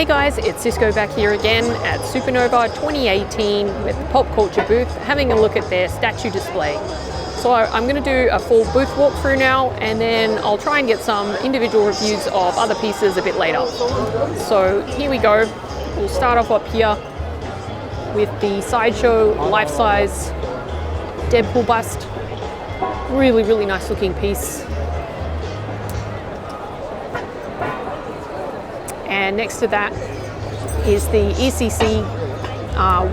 Hey guys, it's Cisco back here again at Supanova 2018 with the Popcultcha booth, having a look at their statue display. So I'm going to do a full booth walkthrough now, and then I'll try and get some individual reviews of other pieces a bit later. So here we go. We'll start off up here with the Sideshow life-size Deadpool bust. Really nice looking piece. And next to that is the ECC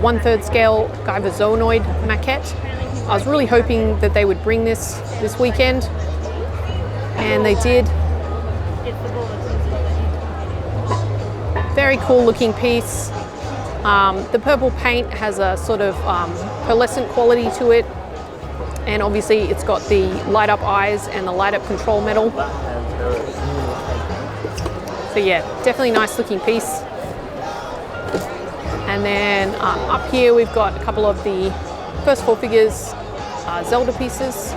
1/3 scale Guyver Zoanoid Maquette. I was really hoping that they would bring this weekend, and they did. Very cool looking piece. The purple paint has a sort of pearlescent quality to it, and obviously it's got the light up eyes and the light up control metal. So yeah, definitely nice looking piece. And then up here we've got a couple of the first four figures Zelda pieces.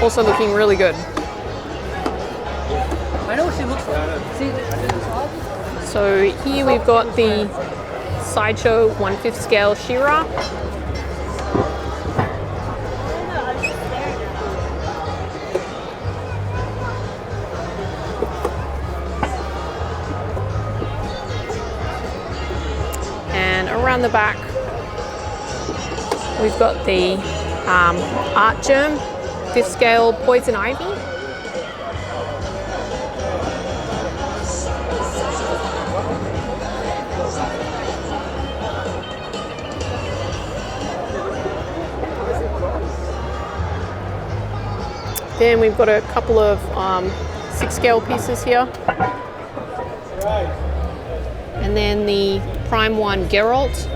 Also looking really good. I know what she looks like. See? So here we've got the Sideshow 1/5 scale She-Ra. And around the back, we've got the Art Germ 5th scale Poison Ivy. Then we've got a couple of 6 scale pieces here. And then the Prime 1 Geralt.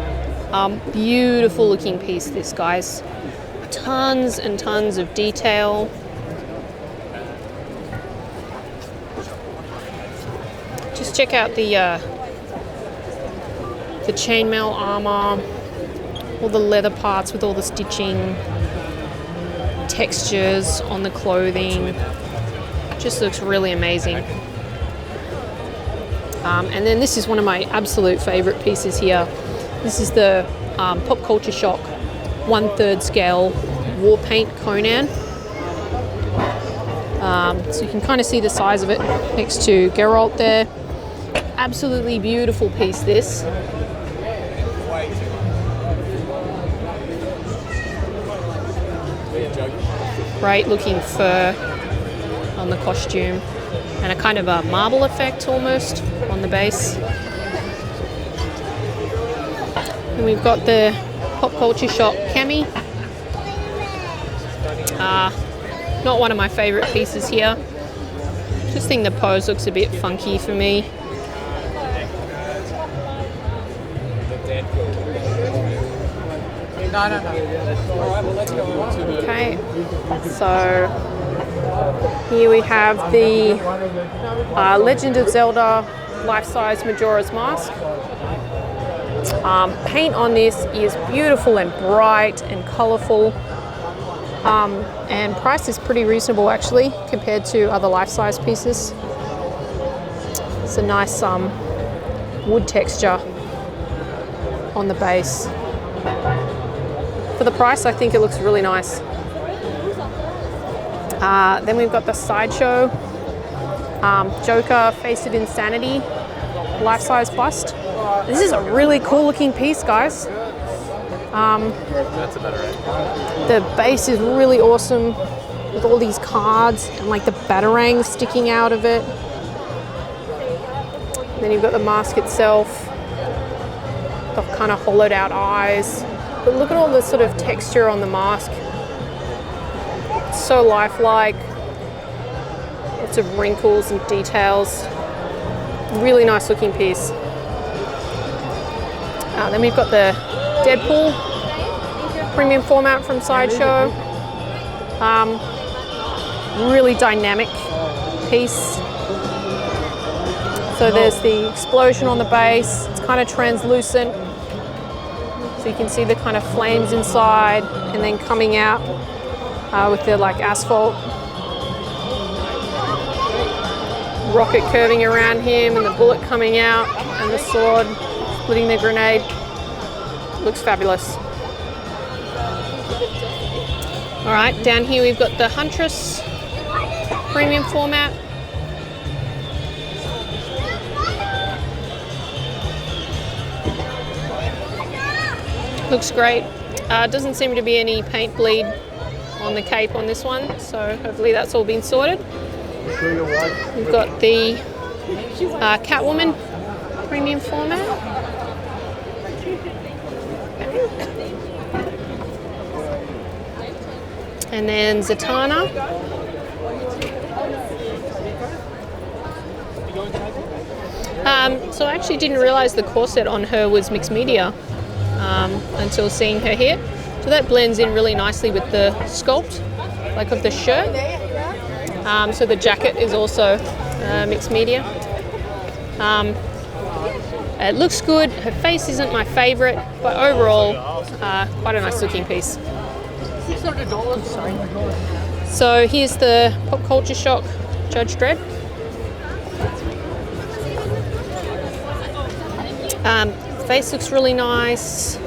Beautiful looking piece, this, guys. Tons and tons of detail. Just check out the chainmail armor, all the leather parts with all the stitching, textures on the clothing. Just looks really amazing. And then this is one of my absolute favorite pieces here. This is the Popcultcha Shock 1/3 scale Warpaint Conan. So you can kind of see the size of it next to Geralt there. Absolutely beautiful piece, this. Great looking fur on the costume, and a kind of a marble effect almost on the base. And we've got the Popcultcha Shock Cami. Not one of my favorite pieces here. Just think the pose looks a bit funky for me. Okay, so here we have the Legend of Zelda life-size Majora's Mask. Paint on this is beautiful and bright and colourful, and price is pretty reasonable actually compared to other life-size pieces. It's a nice wood texture on the base. For the price, I think it looks really nice. Then we've got the Sideshow Joker Face of Insanity life-size bust. This is a really cool looking piece, guys. That's a better idea. The base is really awesome with all these cards and like the batarangs sticking out of it. Then you've got the mask itself, the kind of hollowed out eyes. But look at all the sort of texture on the mask. It's so lifelike. Lots of wrinkles and details. Really nice looking piece. Then we've got the Deadpool premium format from Sideshow. Really dynamic piece. So there's the explosion on the base. It's kind of translucent. So you can see the kind of flames inside and then coming out with the like asphalt. rocket curving around him and the bullet coming out and the sword splitting the grenade. Looks fabulous. All right, down here we've got the Huntress premium format. Looks great. Doesn't seem to be any paint bleed on the cape on this one, so hopefully that's all been sorted. We've got the Catwoman premium format. And then Zatanna. So I actually didn't realize the corset on her was mixed media until seeing her here. So that blends in really nicely with the sculpt, like of the shirt. So the jacket is also mixed media. It looks good. Her face isn't my favorite, but overall, quite a nice looking piece. So here's the Popcultcha Shock Judge Dredd. Face looks really nice.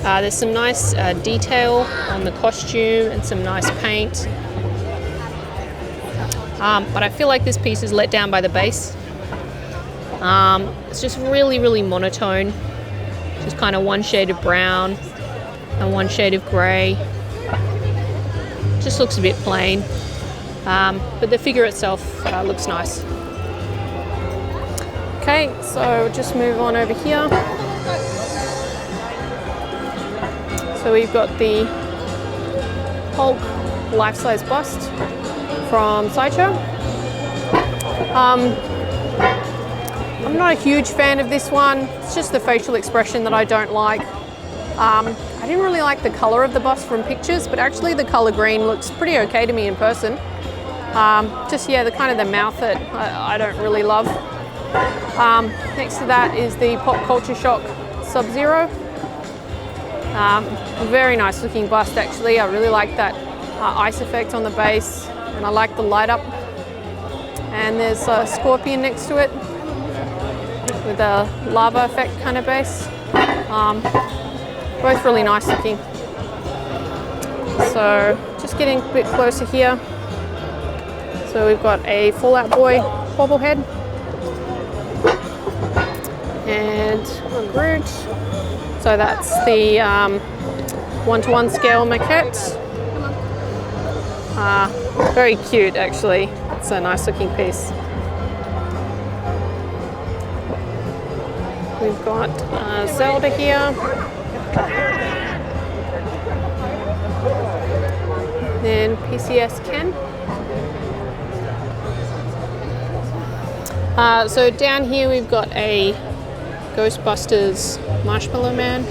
There's some nice detail on the costume and some nice paint. But I feel like this piece is let down by the base. It's just really monotone. Just kind of one shade of brown and one shade of grey. Just looks a bit plain. But the figure itself looks nice. Okay, so just move on over here. So we've got the Hulk life-size bust from Sideshow. I'm not a huge fan of this one. It's just the facial expression that I don't like. I didn't really like the color of the bust from pictures, but actually the color green looks pretty okay to me in person. The kind of the mouth that I don't really love. Next to that is the Popcultcha Shock Sub-Zero. Very nice looking bust actually. I really like that ice effect on the base, and I like the light up. And there's a scorpion next to it with a lava effect kind of base. Both really nice looking. So just getting a bit closer here. So we've got a Fallout Boy bobblehead and a Groot. So that's the 1:1 scale maquette. Very cute actually. It's a nice looking piece. We've got Zelda here. Then PCS Ken. So down here we've got a Ghostbusters Marshmallow Man.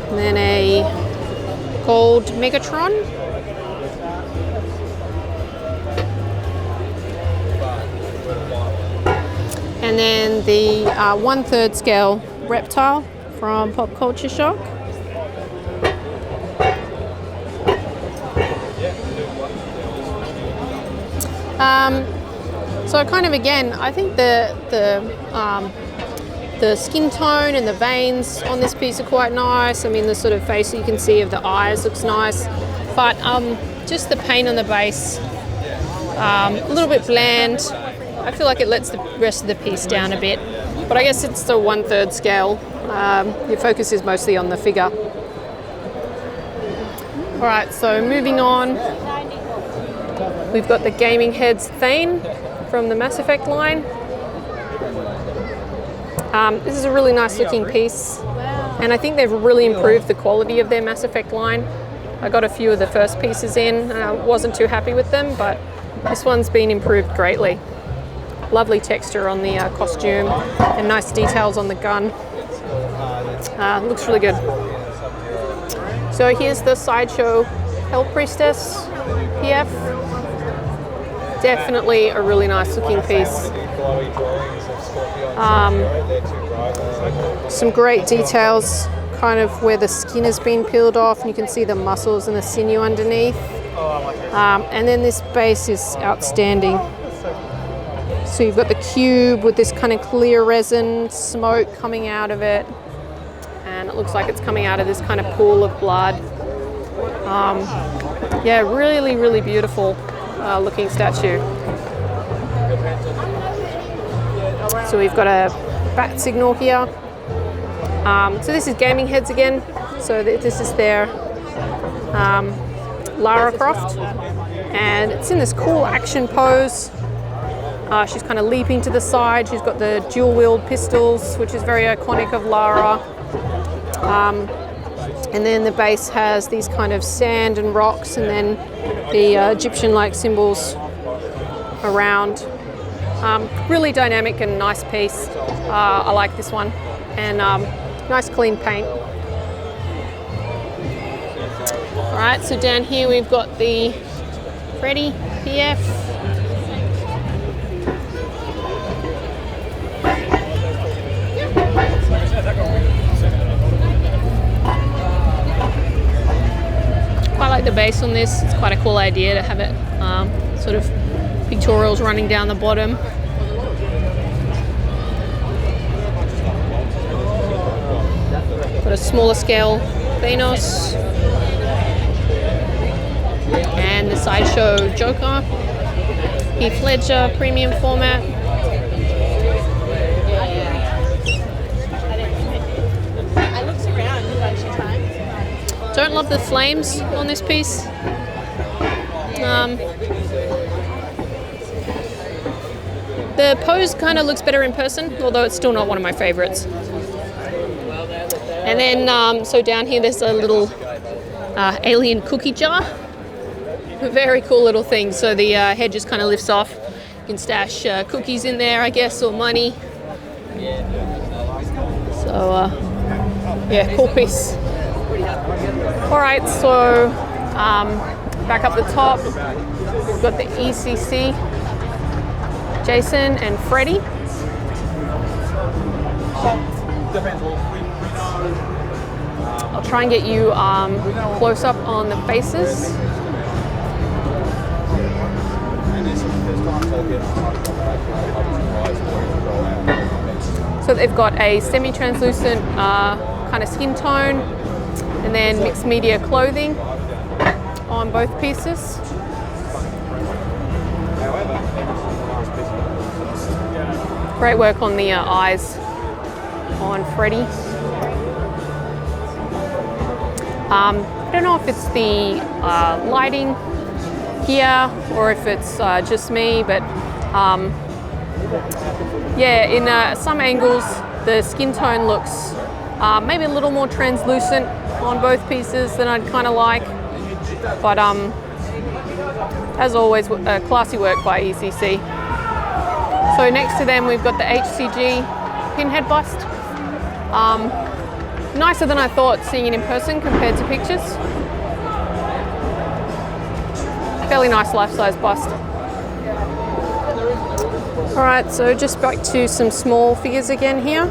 And then a gold Megatron. And then the 1/3 scale reptile from Popcultcha Shock. So kind of again, I think the skin tone and the veins on this piece are quite nice. I mean, the sort of face you can see of the eyes looks nice, but just the paint on the base, a little bit bland. I feel like it lets the rest of the piece down a bit, but I guess it's the 1/3 scale. Your focus is mostly on the figure. All right, so moving on, we've got the Gaming Heads Thane from the Mass Effect line. This is a really nice looking piece, and I think they've really improved the quality of their Mass Effect line. I got a few of the first pieces in, and I wasn't too happy with them, but this one's been improved greatly. Lovely texture on the costume and nice details on the gun. Looks really good. So here's the Sideshow Hell Priestess PF. Definitely a really nice looking piece. Some great details kind of where the skin has been peeled off, and you can see the muscles and the sinew underneath. And then this base is outstanding. So you've got the cube with this kind of clear resin smoke coming out of it, and it looks like it's coming out of this kind of pool of blood. Yeah, really, really beautiful looking statue. So we've got a bat signal here. So this is Gaming Heads again. So this is their Lara Croft, and it's in this cool action pose. She's kind of leaping to the side. She's got the dual-wield pistols, which is very iconic of Lara. And then the base has these kind of sand and rocks, and then the Egyptian-like symbols around. Really dynamic and nice piece. I like this one. And nice clean paint. All right, so down here we've got the Freddy PF. Quite like the base on this. It's quite a cool idea to have it sort of pictorials running down the bottom. Got a smaller scale Thanos and the Sideshow Joker, Heath Ledger premium format. Don't love the flames on this piece. The pose kind of looks better in person, although it's still not one of my favorites. And then, so down here there's a little alien cookie jar. A very cool little thing. So the head just kind of lifts off. You can stash cookies in there, I guess, or money. So, yeah, cool piece. All right, so back up the top, we've got the ECC, Jason and Freddy. I'll try and get you close up on the faces. So they've got a semi-translucent kind of skin tone, and then mixed media clothing on both pieces. Great work on the eyes on Freddy. I don't know if it's the lighting here or if it's just me, but yeah, in some angles the skin tone looks maybe a little more translucent on both pieces than I'd kind of like, but as always, classy work by ECC. So next to them we've got the HCG pinhead bust. Nicer than I thought seeing it in person compared to pictures. Fairly nice life-size bust. All right, so just back to some small figures again here.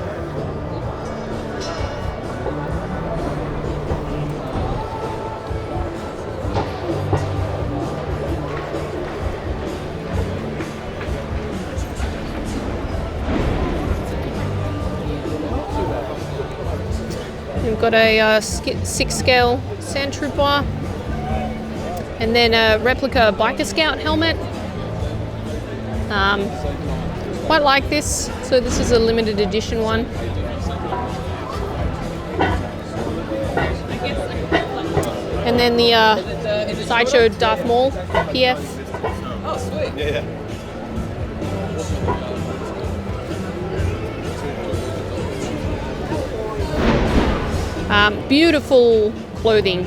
We've got a 6 scale Sand Trooper, and then a replica Biker Scout helmet. Quite like this, so this is a limited edition one. And then the Sideshow Darth Maul PF. Oh, sweet. Yeah. Beautiful clothing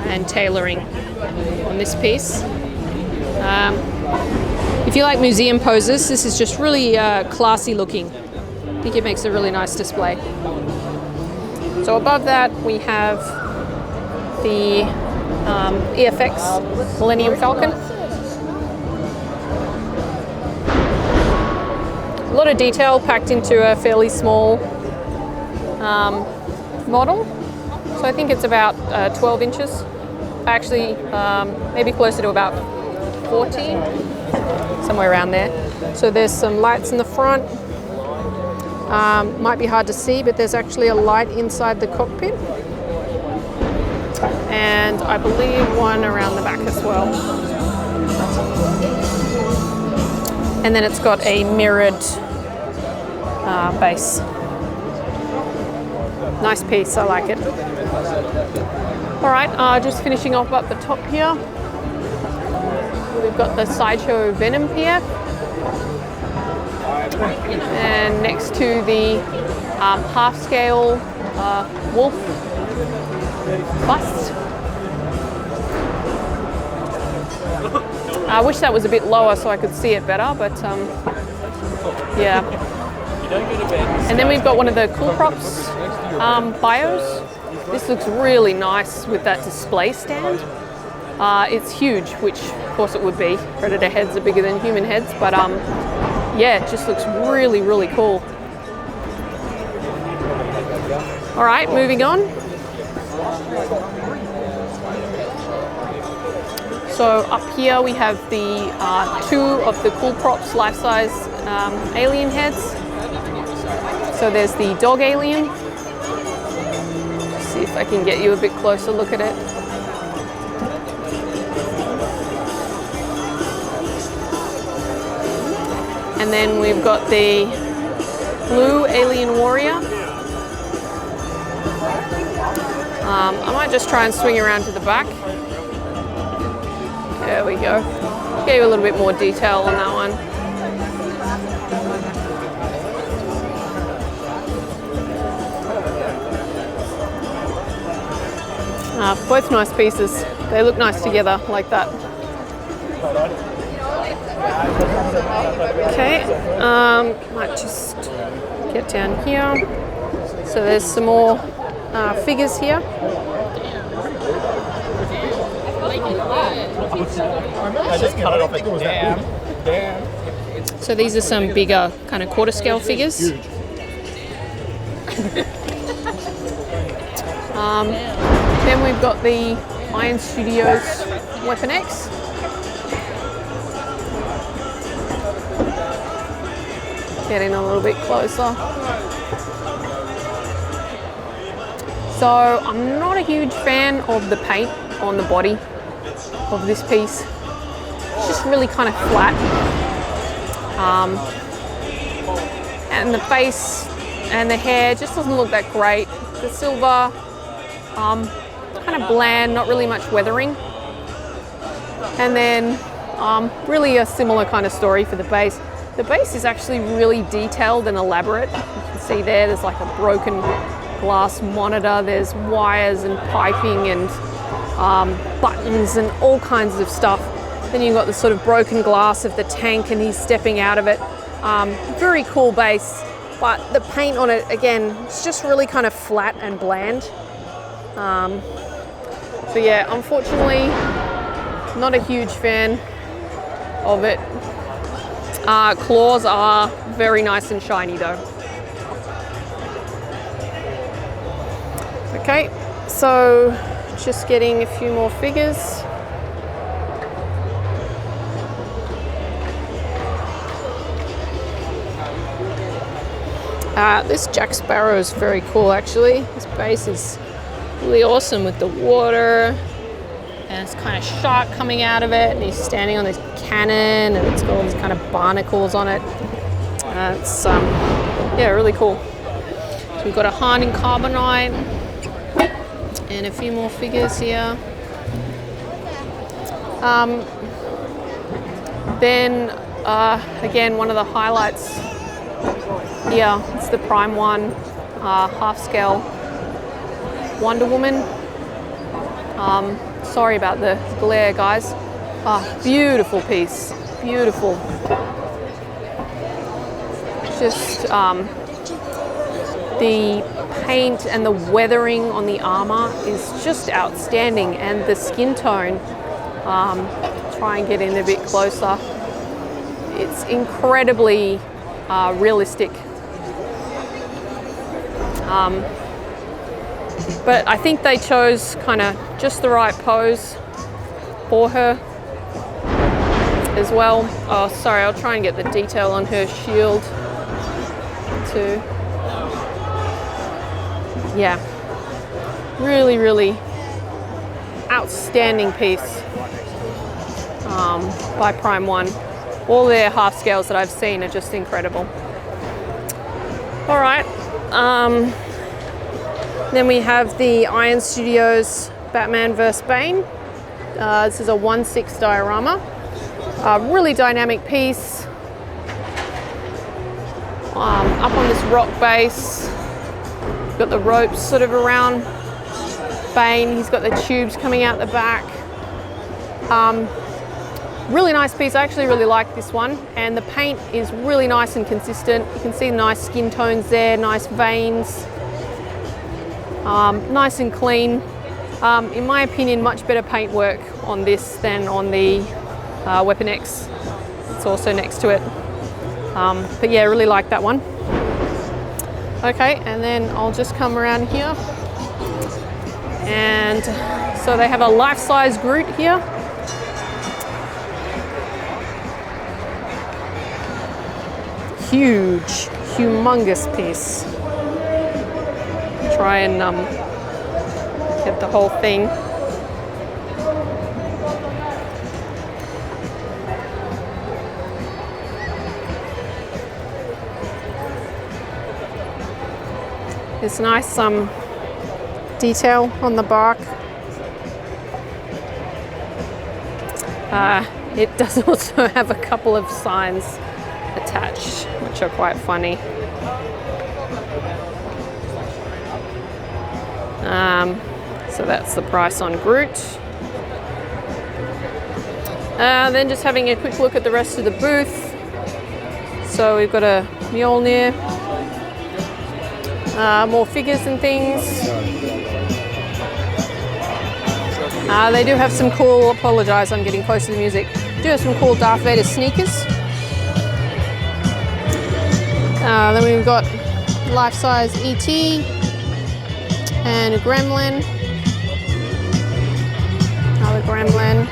and tailoring on this piece. If you like museum poses, this is just really classy looking. I think it makes a really nice display. So above that we have the EFX Millennium Falcon. A lot of detail packed into a fairly small model. So I think it's about 12 inches. Actually, maybe closer to about 14, somewhere around there. So there's some lights in the front. Might be hard to see, but there's actually a light inside the cockpit. And I believe one around the back as well. And then it's got a mirrored base. Nice piece, I like it. All right, just finishing off up the top here. We've got the Sideshow Venom PF. And next to the half-scale wolf bust. I wish that was a bit lower so I could see it better, but yeah. And then we've got one of the Coolprops bios. This looks really nice with that display stand. It's huge, which of course it would be. Predator heads are bigger than human heads, but yeah, it just looks really, really cool. All right, moving on. So up here we have the two of the Coolprops life-size alien heads. So there's the dog alien. Let's see if I can get you a bit closer look at it. And then we've got the blue alien warrior. I might just try and swing around to the back. There we go. Gave you a little bit more detail on that one. Both nice pieces. They look nice together like that. Okay, might just get down here. So there's some more figures here. So these are some bigger kind of quarter scale figures. Then we've got the Iron Studios Weapon X. Getting a little bit closer. So I'm not a huge fan of the paint on the body of this piece. It's just really kind of flat. And the face and the hair just doesn't look that great. The silver, kind of bland, not really much weathering. And then really a similar kind of story for the base. The base is actually really detailed and elaborate. You can see there's like a broken glass monitor, there's wires and piping and buttons and all kinds of stuff. Then you've got the sort of broken glass of the tank and he's stepping out of it. Very cool base, but the paint on it, again, it's just really kind of flat and bland. So yeah, unfortunately, not a huge fan of it. Claws are very nice and shiny though. Okay, so just getting a few more figures. This Jack Sparrow is very cool actually. This base is really awesome with the water. And it's kind of shark coming out of it, and he's standing on this cannon, and it's got all these kind of barnacles on it. It's yeah, really cool. So we've got a Han in carbonite, and a few more figures here. Then again, one of the highlights here, it's the Prime One half scale Wonder Woman. Sorry about the glare, guys. Beautiful piece, beautiful. Just the paint and the weathering on the armor is just outstanding, and the skin tone. Try and get in a bit closer. It's incredibly realistic. but I think they chose kind of just the right pose for her as well. Oh, sorry, I'll try and get the detail on her shield too. Yeah, really, really outstanding piece by Prime One. All their half scales that I've seen are just incredible. All right, then we have the Iron Studios Batman vs. Bane. This is a 1/6 diorama. Really dynamic piece. Up on this rock base, got the ropes sort of around Bane. He's got the tubes coming out the back. Really nice piece. I actually really like this one, and the paint is really nice and consistent. You can see the nice skin tones there, nice veins, nice and clean. In my opinion, much better paint work on this than on the Weapon X. It's also next to it. But yeah, really like that one. Okay, and then I'll just come around here. And so they have a life-size Groot here. Huge, humongous piece. Try and get the whole thing. There's nice detail on the bark. It does also have a couple of signs attached, which are quite funny. So that's the price on Groot. Then just having a quick look at the rest of the booth. So we've got a Mjolnir, more figures and things. They do have some cool, apologize, I'm getting close to the music. Do have some cool Darth Vader sneakers. Then we've got life-size E.T. and a Gremlin. Another Gremlin.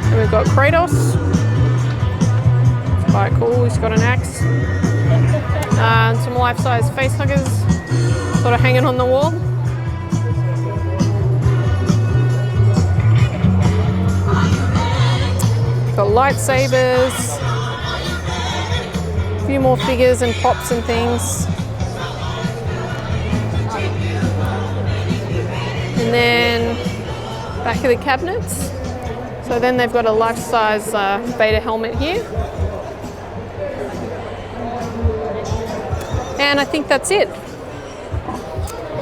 And we've got Kratos. It's quite cool, he's got an axe. And some life-size face huggers sort of hanging on the wall. Got lightsabers. A few more figures and pops and things. And then back of the cabinets. So then they've got a life-size Vader helmet here. And I think that's it.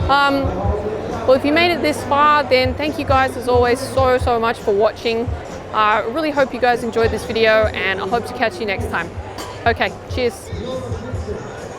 Well, if you made it this far, then thank you guys as always so much for watching. I really hope you guys enjoyed this video, and I hope to catch you next time. Okay, cheers.